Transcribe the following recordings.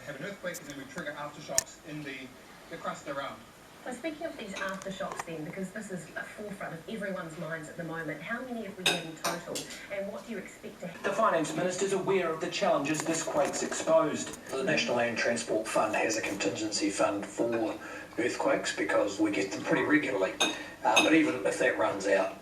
have an earthquake and then we trigger aftershocks in the crust around. So speaking of these aftershocks then, because this is a forefront of everyone's minds at the moment, how many have we had in total and what do you expect to happen? The Finance Minister is aware of the challenges this quake's exposed. The National Land Transport Fund has a contingency fund for earthquakes because we get them pretty regularly. But even if that runs out,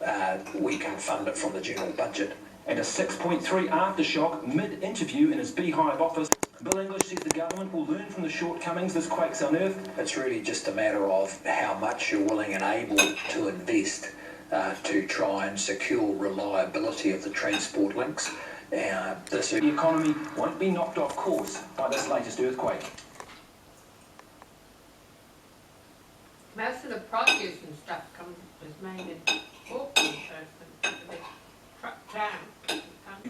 we can fund it from the general budget. And a 6.3 aftershock mid-interview in his Beehive office. Bill English says the government will learn from the shortcomings this quake's unearthed. It's really just a matter of how much you're willing and able to invest to try and secure reliability of the transport links. The economy won't be knocked off course by this latest earthquake. Most of the produce and stuff is made in Auckland, so it's a truck down.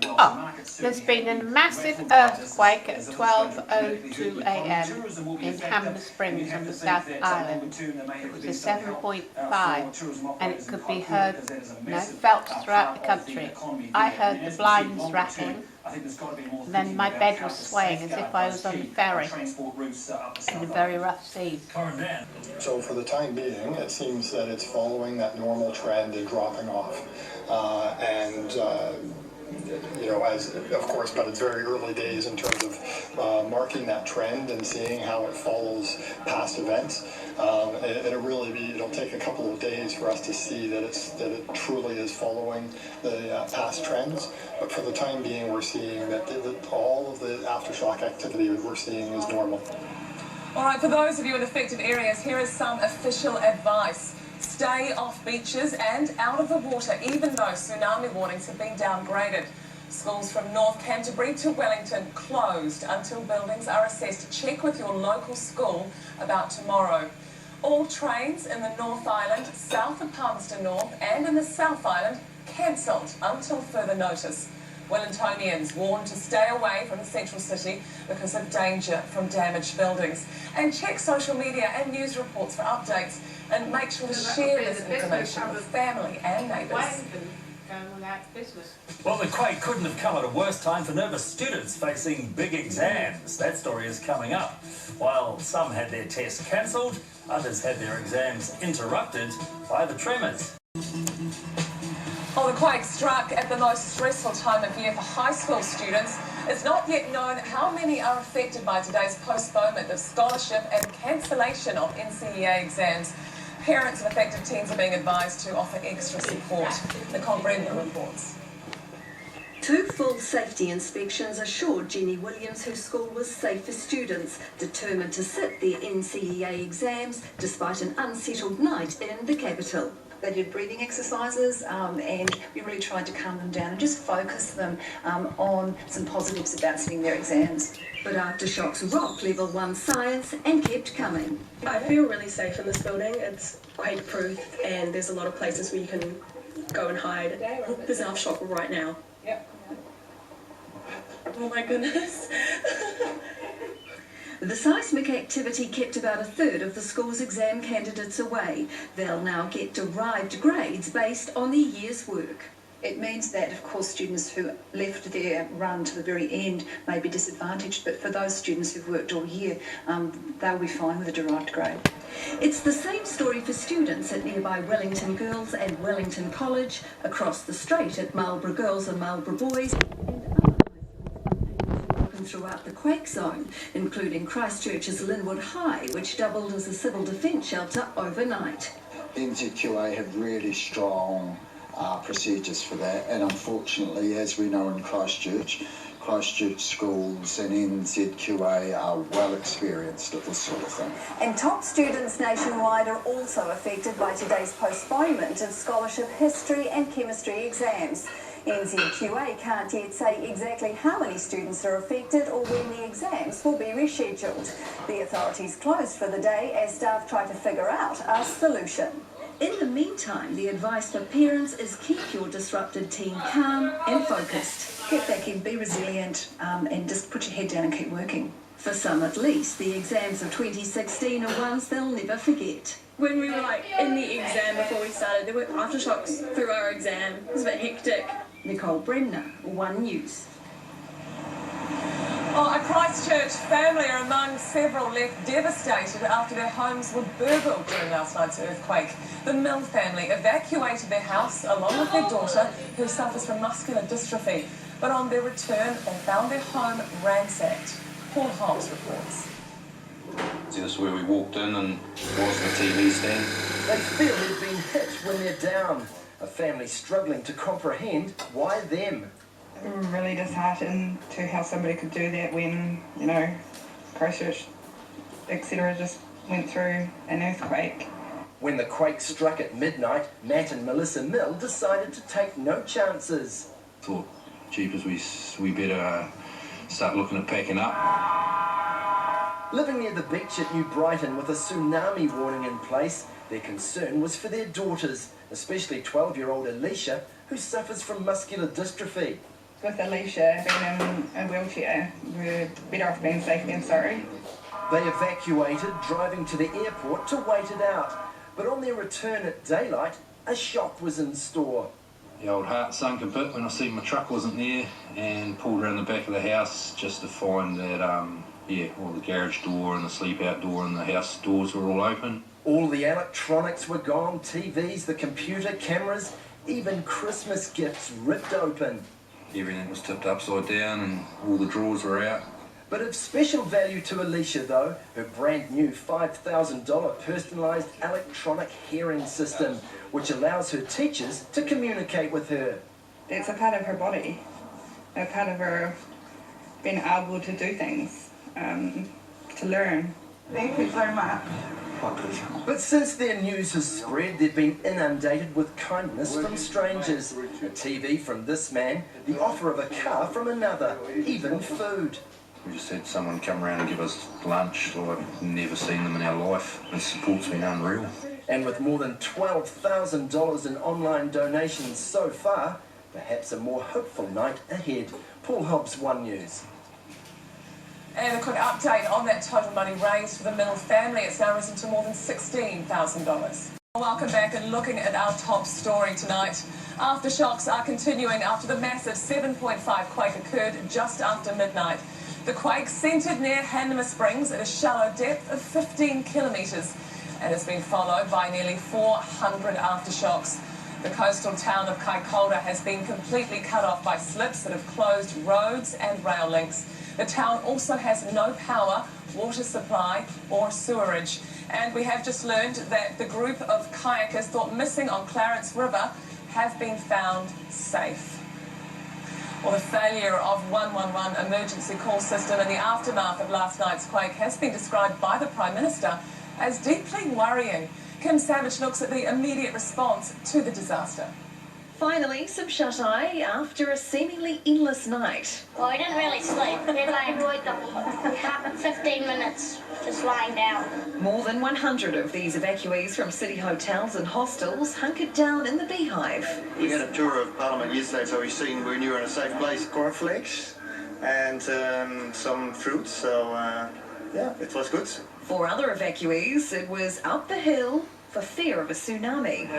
Oh, there's been a massive earthquake at 12:02 a.m. in Hammer Springs on the South Island. It was a 7.5 and it could be heard, felt throughout the country. I heard the blinds rattling, then my bed was swaying as if I was on a ferry in a very rough sea. So for the time being, it seems that it's following that normal trend and dropping off. As of course, but it's very early days in terms of marking that trend and seeing how it follows past events. It'll take a couple of days for us to see that it truly is following the past trends. But for the time being, we're seeing that all of the aftershock activity we're seeing is normal. All right, for those of you in affected areas, here is some official advice. Stay off beaches and out of the water, even though tsunami warnings have been downgraded. Schools from North Canterbury to Wellington closed until buildings are assessed. Check with your local school about tomorrow. All trains in the North Island, south of Palmerston North and in the South Island cancelled until further notice. Wellingtonians warned to stay away from the central city because of danger from damaged buildings. And check social media and news reports for updates and make sure to share this information with family and neighbours. Well, the quake couldn't have come at a worse time for nervous students facing big exams. That story is coming up. While some had their tests cancelled, others had their exams interrupted by the tremors. Well, the quake struck at the most stressful time of year for high school students. It's not yet known how many are affected by today's postponement of scholarship and cancellation of NCEA exams. Parents of affected teens are being advised to offer extra support. Nicole Brenda reports. 2 full safety inspections assured Jenny Williams her school was safe for students, determined to sit their NCEA exams despite an unsettled night in the capital. They did breathing exercises and we really tried to calm them down and just focus them on some positives about sitting their exams. But aftershocks rocked level 1 science and kept coming. I feel really safe in this building. It's quake proof and there's a lot of places where you can go and hide. There's an aftershock right now. Yep. Oh my goodness. The seismic activity kept about 1/3 of the school's exam candidates away. They'll now get derived grades based on their year's work. It means that, of course, students who left their run to the very end may be disadvantaged, but for those students who've worked all year, they'll be fine with a derived grade. It's the same story for students at nearby Wellington Girls and Wellington College, across the strait at Marlborough Girls and Marlborough Boys, throughout the quake zone, including Christchurch's Linwood High, which doubled as a civil defence shelter overnight. NZQA have really strong procedures for that, and unfortunately, as we know in Christchurch schools and NZQA are well experienced at this sort of thing. And top students nationwide are also affected by today's postponement of scholarship history and chemistry exams. NZQA can't yet say exactly how many students are affected or when the exams will be rescheduled. The authorities closed for the day as staff try to figure out a solution. In the meantime, the advice for parents is keep your disrupted teen calm and focused. Get back in, be resilient, and just put your head down and keep working. For some at least, the exams of 2016 are ones they'll never forget. When we were in the exam before we started, there were aftershocks through our exam. It was a bit hectic. Nicole Bremner, One News. Well, a Christchurch family are among several left devastated after their homes were burgled during last night's earthquake. The Mill family evacuated their house along with their daughter, who suffers from muscular dystrophy. But on their return, they found their home ransacked. Paul Hobbs reports. See, this is where we walked in and was the TV stand. They feel they've been hit when they're down. A family struggling to comprehend why them. Really disheartened to how somebody could do that when, you know, Christchurch, etc. just went through an earthquake. When the quake struck at midnight, Matt and Melissa Mill decided to take no chances. Thought, jeepers, we better start looking at packing up. Living near the beach at New Brighton with a tsunami warning in place, their concern was for their daughters, especially 12-year-old Alicia, who suffers from muscular dystrophy. With Alicia being in a wheelchair, we're better off being safe than sorry. They evacuated, driving to the airport to wait it out. But on their return at daylight, a shock was in store. The old heart sunk a bit when I seen my truck wasn't there and pulled around the back of the house just to find that, all the garage door and the sleep out door and the house doors were all open. All the electronics were gone, TVs, the computer, cameras, even Christmas gifts ripped open. Everything was tipped upside down and all the drawers were out. But of special value to Alicia, though, her brand new $5,000 personalised electronic hearing system, which allows her teachers to communicate with her. It's a part of her body, a part of her being able to do things, to learn. Thank you so much. But since their news has spread, they've been inundated with kindness from strangers. A TV from this man, the offer of a car from another, even food. We just had someone come around and give us lunch, like I've never seen them in our life. The support's been unreal. And with more than $12,000 in online donations so far, perhaps a more hopeful night ahead. Paul Hobbs, One News. And a quick update on that total money raised for the Mill family. It's now risen to more than $16,000. Welcome back and looking at our top story tonight. Aftershocks are continuing after the massive 7.5 quake occurred just after midnight. The quake centred near Hanima Springs at a shallow depth of 15 kilometres and has been followed by nearly 400 aftershocks. The coastal town of Kaikoura has been completely cut off by slips that have closed roads and rail links. The town also has no power, water supply or sewerage. And we have just learned that the group of kayakers thought missing on Clarence River have been found safe. Well, the failure of 111 emergency call system in the aftermath of last night's quake has been described by the Prime Minister as deeply worrying. Kim Savage looks at the immediate response to the disaster. Finally, some shut-eye after a seemingly endless night. Well, I didn't really sleep. Then I enjoyed the 15 minutes just lying down. More than 100 of these evacuees from city hotels and hostels hunkered down in the Beehive. We had a tour of Parliament yesterday, so we knew we were in a safe place. Cornflakes and some fruits, so yeah, it was good. For other evacuees, it was up the hill for fear of a tsunami.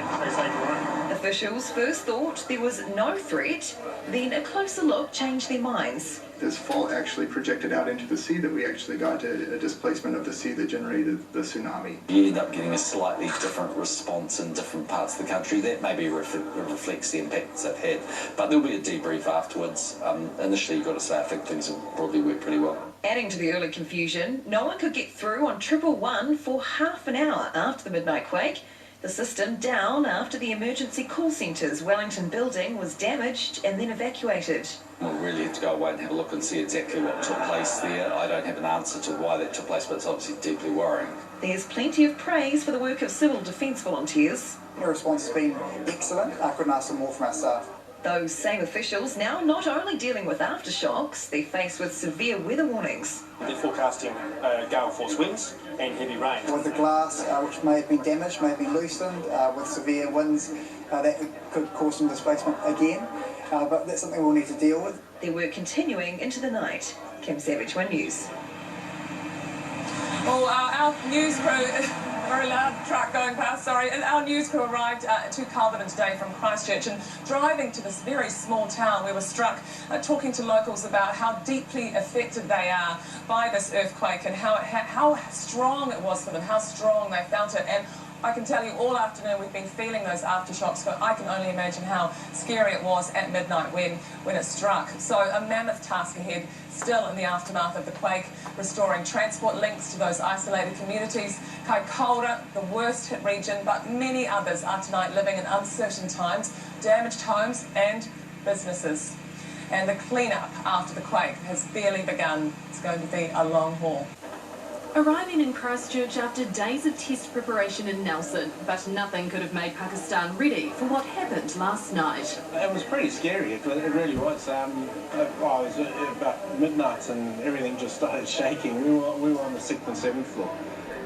Officials first thought there was no threat, then a closer look changed their minds. This fault actually projected out into the sea, that we actually got a displacement of the sea that generated the tsunami. You end up getting a slightly different response in different parts of the country. That maybe reflects the impacts they've had. But there'll be a debrief afterwards. Initially, you've got to say, I think things have probably worked pretty well. Adding to the early confusion, no one could get through on 111 for half an hour after the midnight quake. The system down after the emergency call centre's Wellington building was damaged and then evacuated. We'll really have to go away and have a look and see exactly what took place there. I don't have an answer to why that took place, but it's obviously deeply worrying. There's plenty of praise for the work of civil defence volunteers. The response has been excellent. I couldn't ask for more from our staff. Those same officials now not only dealing with aftershocks, they're faced with severe weather warnings. They're forecasting gale force winds and heavy rain. With the glass, which may have been damaged, may have been loosened, with severe winds, that could cause some displacement again. But that's something we'll need to deal with. Their work continuing into the night. Kim Savage, One News. Well, our news crew Very loud truck going past, sorry. And our news crew arrived to Carlton today from Christchurch, and driving to this very small town, we were struck talking to locals about how deeply affected they are by this earthquake and how strong it was for them, how strong they felt it. And I can tell you all afternoon we've been feeling those aftershocks, but I can only imagine how scary it was at midnight when it struck. So a mammoth task ahead still in the aftermath of the quake, restoring transport links to those isolated communities. Kaikoura, the worst hit region, but many others are tonight living in uncertain times, damaged homes and businesses. And the clean-up after the quake has barely begun. It's going to be a long haul. Arriving in Christchurch after days of test preparation in Nelson, but nothing could have made Pakistan ready for what happened last night. It was pretty scary, it really was. It was about midnight and everything just started shaking. We were on the 6th and 7th floor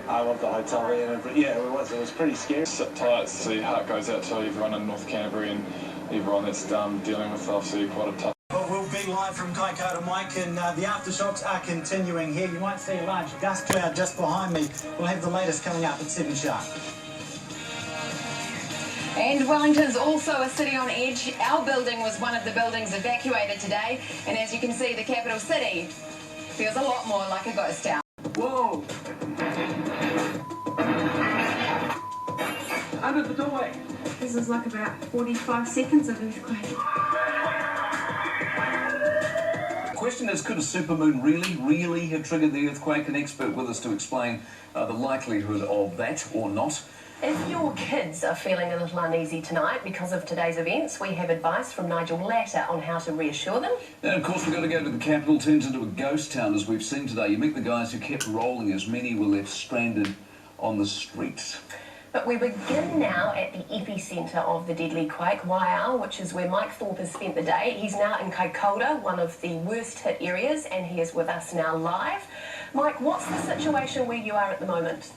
of the hotel there, and it was pretty scary. Sit tight, so your heart goes out to everyone in North Canterbury and everyone that's dealing with obviously quite a tough. Well, we'll be live from Kaikoura, Mike, and the aftershocks are continuing here. You might see a large dust cloud just behind me. We'll have the latest coming up at 7 sharp. And Wellington's also a city on edge. Our building was one of the buildings evacuated today, and as you can see, the capital city feels a lot more like a ghost town. Whoa! Under the doorway. This is like about 45 seconds of earthquake. The question is, could a supermoon really have triggered the earthquake? An expert with us to explain the likelihood of that or not. If your kids are feeling a little uneasy tonight because of today's events, we have advice from Nigel Latter on how to reassure them. And of course we've got to go to the capital. Turns into a ghost town as we've seen today. You meet the guys who kept rolling as many were left stranded on the streets. But we begin now at the epicentre of the deadly quake, Waiau, which is where Mike Thorpe has spent the day. He's now in Kaikoura, one of the worst hit areas, and he is with us now live. Mike, what's the situation where you are at the moment?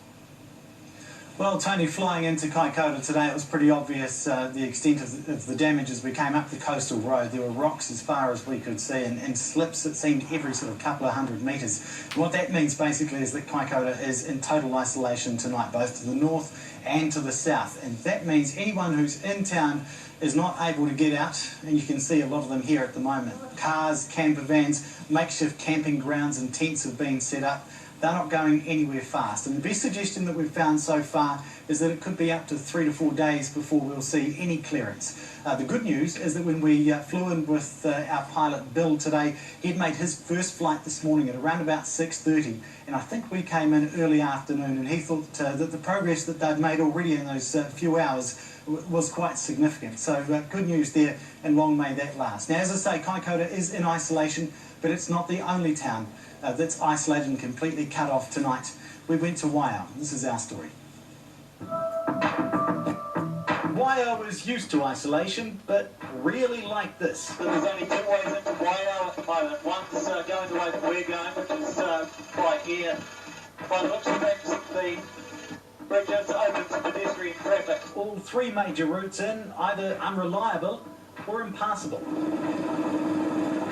Well, Tony, flying into Kaikoura today, it was pretty obvious the extent of the damage as we came up the coastal road. There were rocks as far as we could see and slips that seemed every sort of couple of hundred metres. And what that means basically is that Kaikoura is in total isolation tonight, both to the north and to the south. And that means anyone who's in town is not able to get out, and you can see a lot of them here at the moment. Cars, camper vans, makeshift camping grounds and tents have been set up. They're not going anywhere fast. And the best suggestion that we've found so far is that it could be up to 3 to 4 days before we'll see any clearance. The good news is that when we flew in with our pilot Bill today, he'd made his first flight this morning at around about 6:30, and I think we came in early afternoon, and he thought that the progress that they'd made already in those few hours was quite significant. So good news there, and long may that last. Now, as I say, Kaikoura is in isolation, but it's not the only town that's isolated and completely cut off tonight. We went to Waiau. This is our story. Waiau is used to isolation, but really like this. There's only two ways into Waiau at the moment. One's going the way that we're going, which is right here. By the looks of it, the bridge is open to pedestrian traffic. All three major routes in, either unreliable or impassable.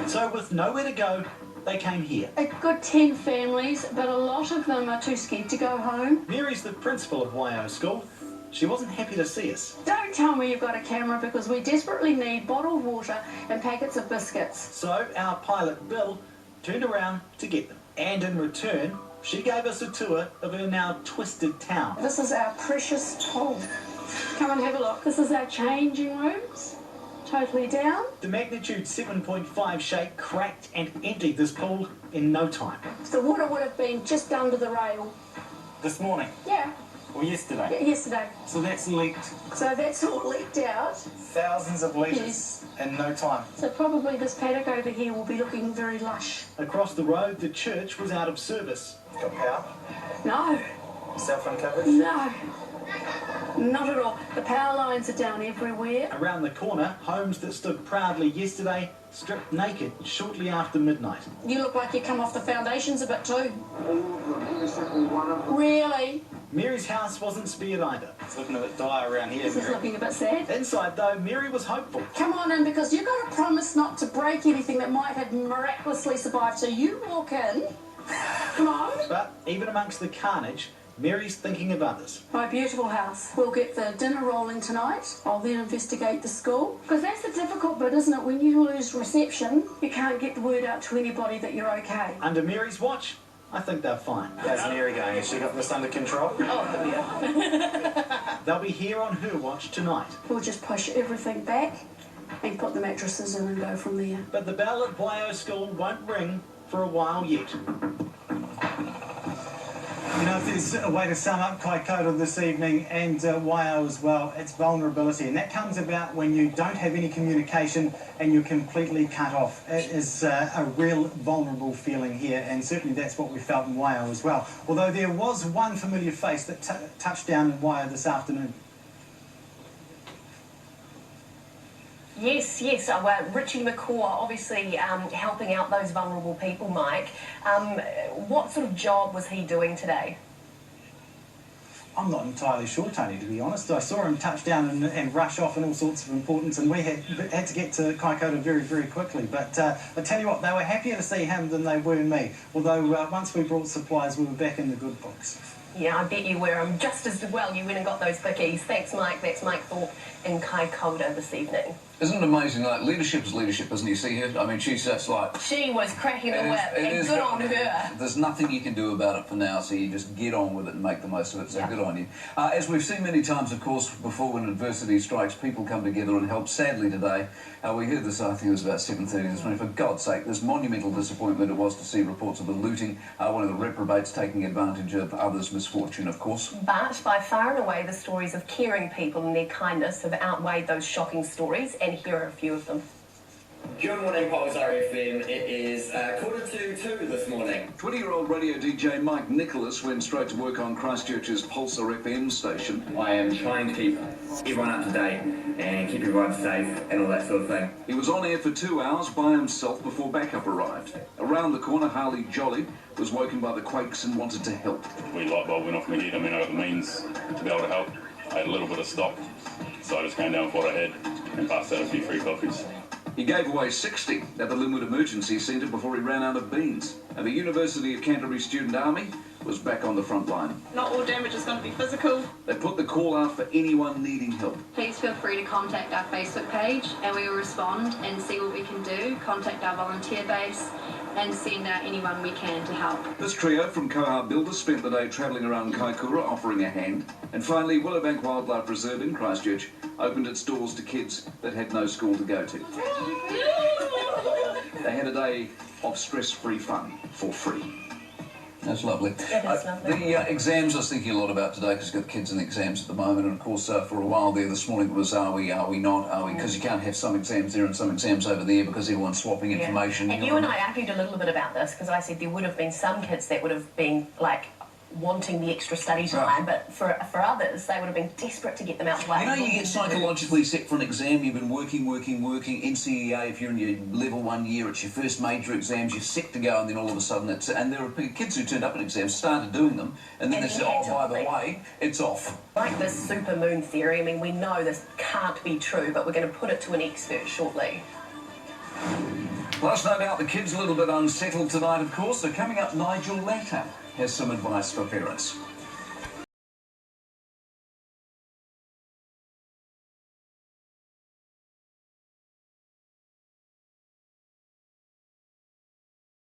So with nowhere to go, they came here. A good 10 families, but a lot of them are too scared to go home. Mary's the principal of Waiau School. She wasn't happy to see us. Don't tell me you've got a camera, because we desperately need bottled water and packets of biscuits. So our pilot Bill turned around to get them. And in return, she gave us a tour of her now twisted town. This is our precious pool. Come and have a look. This is our changing rooms. Totally down. The magnitude 7.5 shake cracked and emptied this pool in no time. The water would have been just under the rail. This morning? Yeah. Or yesterday? Yeah, yesterday. So that's leaked. So that's all leaked out. Thousands of litres in no time. So probably this paddock over here will be looking very lush. Across the road, the church was out of service. Got power? No. Cell phone coverage? No. Not at all. The power lines are down everywhere. Around the corner, homes that stood proudly yesterday stripped naked shortly after midnight. You look like you come off the foundations a bit too. Really? Mary's house wasn't spared either. It's looking a bit dire around here. This is looking a bit sad. Inside though, Mary was hopeful. Come on in, because you've got to promise not to break anything that might have miraculously survived. So you walk in. Come on. But even amongst the carnage, Mary's thinking of others. My beautiful house. We'll get the dinner rolling tonight. I'll then investigate the school. Because that's the difficult bit, isn't it? When you lose reception, you can't get the word out to anybody that you're okay. Under Mary's watch, I think they're fine. How's Mary going? Has she got this under control? Oh, yeah. They'll be here on her watch tonight. We'll just push everything back and put the mattresses in and go from there. But the bell at Waio School won't ring for a while yet. You know, if there's a way to sum up Kaikoura this evening and Waio as well, it's vulnerability. And that comes about when you don't have any communication and you're completely cut off. It is a real vulnerable feeling here, and certainly that's what we felt in Waio as well. Although there was one familiar face that touched down in Waio this afternoon. Yes. Well, Richie McCaw, obviously helping out those vulnerable people, Mike. What sort of job was he doing today? I'm not entirely sure, Tony, to be honest. I saw him touch down and rush off in all sorts of importance, and we had to get to Kaikoura very, very quickly. But I tell you what, they were happier to see him than they were me. Although once we brought supplies, we were back in the good books. Yeah, I bet you were. Just as well you went and got those bickies. Thanks, Mike. That's Mike Thorpe in Kaikoura this evening. Isn't it amazing? Like, leadership is leadership, isn't it? You see her? I mean, she's just like... She was cracking the whip, and good on her. There's nothing you can do about it for now, so you just get on with it and make the most of it, so good on you. As we've seen many times, of course, before, when adversity strikes, people come together and help. Sadly today, we heard this, I think it was about 7:30 this morning, for God's sake, this monumental disappointment it was to see reports of the looting, one of the reprobates taking advantage of others' misfortune, of course. But by far and away, the stories of caring people and their kindness have outweighed those shocking stories, and here are a few of them. Good morning, Pulsar FM. It is 1:45 this morning. 20-year-old radio DJ Mike Nicholas went straight to work on Christchurch's Pulsar FM station. I am trying to keep everyone up to date and keep everyone safe and all that sort of thing. He was on air for 2 hours by himself before backup arrived. Around the corner, Harley Jolly was woken by the quakes and wanted to help. The light bulb went off my head. I mean, I got the means to be able to help. I had a little bit of stock, so I just came down with what I had and passed out a few free coffees. He gave away 60 at the Linwood Emergency Centre before he ran out of beans. And the University of Canterbury Student Army was back on the front line. Not all damage is going to be physical. They put the call out for anyone needing help. Please feel free to contact our Facebook page and we will respond and see what we can do, contact our volunteer base and send out anyone we can to help. This trio from Koha Builders spent the day travelling around Kaikoura offering a hand. And finally, Willowbank Wildlife Reserve in Christchurch opened its doors to kids that had no school to go to. They had a day of stress-free fun for free. That's lovely. That is lovely. The exams I was thinking a lot about today, because you've got the kids in the exams at the moment, and of course for a while there this morning it was are we not, because you can't have some exams there and some exams over there because everyone's swapping information. And you and I argued a little bit about this, because I said there would have been some kids that would have been like wanting the extra study time, but for others they would have been desperate to get them out the way. You know, you get psychologically set for an exam, you've been working, NCEA, if you're in your level 1 year, it's your first major exams, you're set to go, and then all of a sudden it's... And there are kids who turned up at exams, started doing them, and then they said, oh, by the way, it's off. Like this super moon theory, I mean, we know this can't be true, but we're going to put it to an expert shortly. Plus, no doubt the kids a little bit unsettled tonight, of course, so coming up, Nigel Latta has some advice for parents.